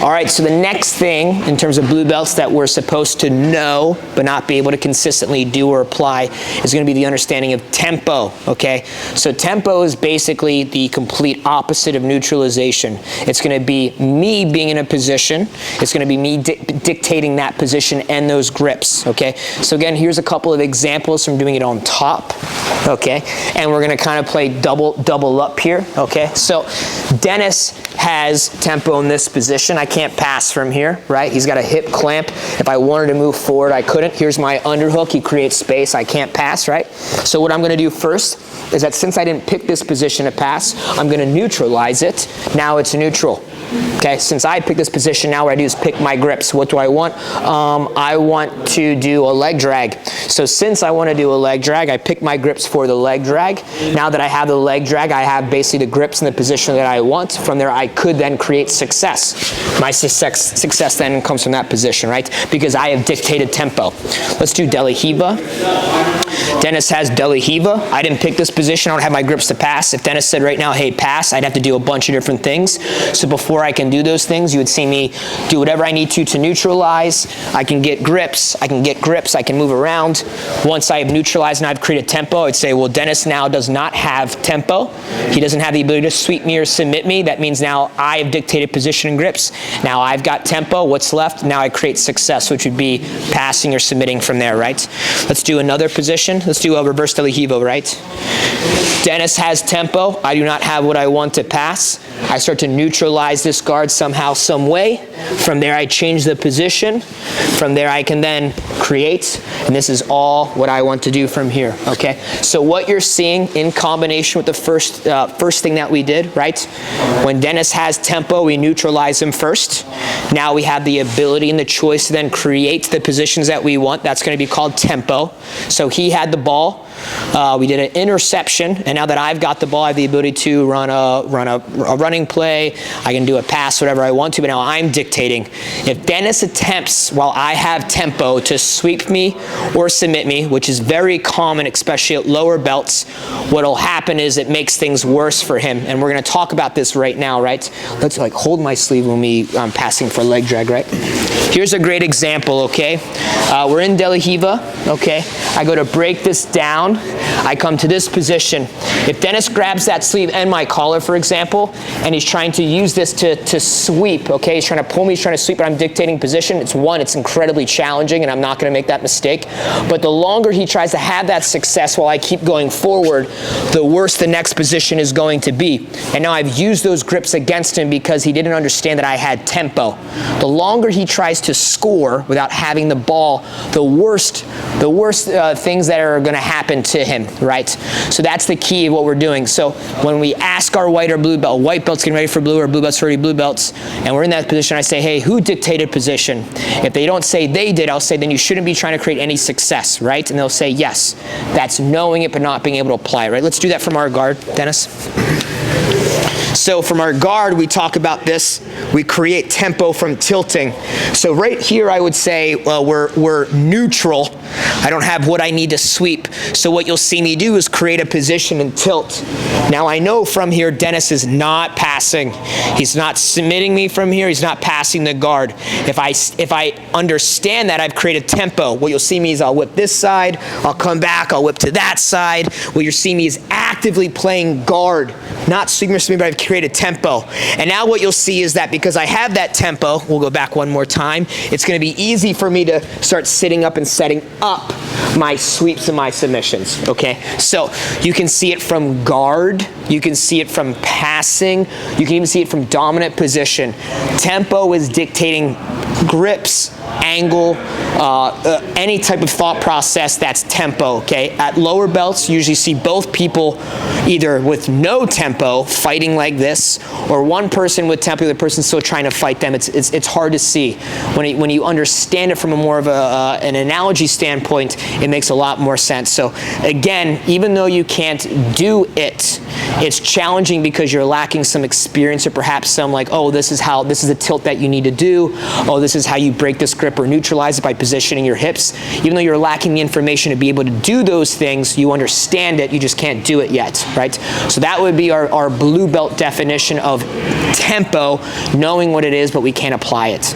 All right, so the next thing in terms of blue belts that we're supposed to know but not be able to consistently do or apply is going to be the understanding of tempo, okay? So tempo is basically the complete opposite of neutralization. It's going to be me being in a position. It's going to be me dictating that position and those grips, okay? So again, here's a couple of examples from doing it on top, okay? And we're going to kind of play double up here, okay? So Dennis has tempo in this position. I can't pass from here, right? He's got a hip clamp. If I wanted to move forward, I couldn't. Here's my underhook. He creates space. I can't pass, right? So what I'm going to do first is that since I didn't pick this position to pass, I'm going to neutralize it. Now it's neutral. Okay, since I picked this position, now what I do is pick my grips. What do I want? I want to do a leg drag. So since I want to do a leg drag, I pick my grips for the leg drag. Now that I have the leg drag, I have basically the grips in the position that I want. From there, I could then create success. My success then comes from that position, right? Because I have dictated tempo. Let's do Deli Hiva. Dennis has Deli Hiva. I didn't pick this position. I don't have my grips to pass. If Dennis said right now, hey, pass, I'd have to do a bunch of different things. So before I can do those things, you would see me do whatever I need to neutralize. I can get grips. I can move around. Once I have neutralized and I've created tempo, I'd say, well, Dennis now does not have tempo. He doesn't have the ability to sweep me or submit me. That means now I have dictated position and grips. Now I've got tempo. What's left? Now I create success, which would be passing or submitting from there, right? Let's do another position. Let's do a reverse Deli Hiva, right? Dennis has tempo. I do not have what I want to pass. I start to neutralize this guard somehow, some way. From there, I change the position. From there, I can then create. And this is all what I want to do from here, okay? So what you're seeing in combination with the first thing that we did, right? When Dennis has tempo, we neutralize him first. Now we have the ability and the choice to then create the positions that we want. That's going to be called tempo. So he had the ball. We did an interception, and now that I've got the ball, I have the ability to run a running play. I can do a pass, whatever I want to, but now I'm dictating. If Dennis attempts, while I have tempo, to sweep me or submit me, which is very common, especially at lower belts, what'll happen is it makes things worse for him, and we're going to talk about this right now, right? Let's like hold my sleeve when I'm passing for leg drag, right? Here's a great example, okay? We're in Deli Hiva, okay? I go to break this down. I come to this position. If Dennis grabs that sleeve and my collar, for example, and he's trying to use this to sweep, okay? He's trying to pull me, he's trying to sweep, but I'm dictating position. It's incredibly challenging, and I'm not going to make that mistake. But the longer he tries to have that success while I keep going forward, the worse the next position is going to be. And now I've used those grips against him because he didn't understand that I had tempo. The longer he tries to score without having the ball, the worst things that are going to happen to him, right? So that's the key of what we're doing. So when we ask our white or blue belt, white belt's getting ready for blue or blue belt's already blue belts, and we're in that position, I say, hey, who dictated position? If they don't say they did, I'll say, then you shouldn't be trying to create any success, right? And they'll say, yes. That's knowing it but not being able to apply it, right? Let's do that from our guard, Dennis. So from our guard, we talk about this. We create tempo from tilting. So right here, I would say, well, we're neutral. I don't have what I need to sweep. So what you'll see me do is create a position and tilt. Now I know from here, Dennis is not passing. He's not submitting me from here. He's not passing the guard. If I understand that, I've created tempo. What you'll see me is I'll whip this side. I'll come back. I'll whip to that side. What you're seeing me is actively playing guard, not sweeping or submitting, but I've created tempo. And now what you'll see is that because I have that tempo, we'll go back one more time, it's going to be easy for me to start sitting up and setting up my sweeps and my submissions, okay? So you can see it from guard, you can see it from passing, you can even see it from dominant position. Tempo is dictating grips, angle, any type of thought process, that's tempo, okay? At lower belts, you usually see both people either with no tempo fighting like this, or one person with tempo, the other person still trying to fight them. It's hard to see. When you understand it from a more of an analogy standpoint, it makes a lot more sense. So again, even though you can't do it, It's challenging because you're lacking some experience, or perhaps some like, oh, this is the tilt that you need to do. Oh, this is how you break this grip or neutralize it by positioning your hips. Even though you're lacking the information to be able to do those things, you understand it, you just can't do it yet, right? So that would be our blue belt definition of tempo, knowing what it is, but we can't apply it.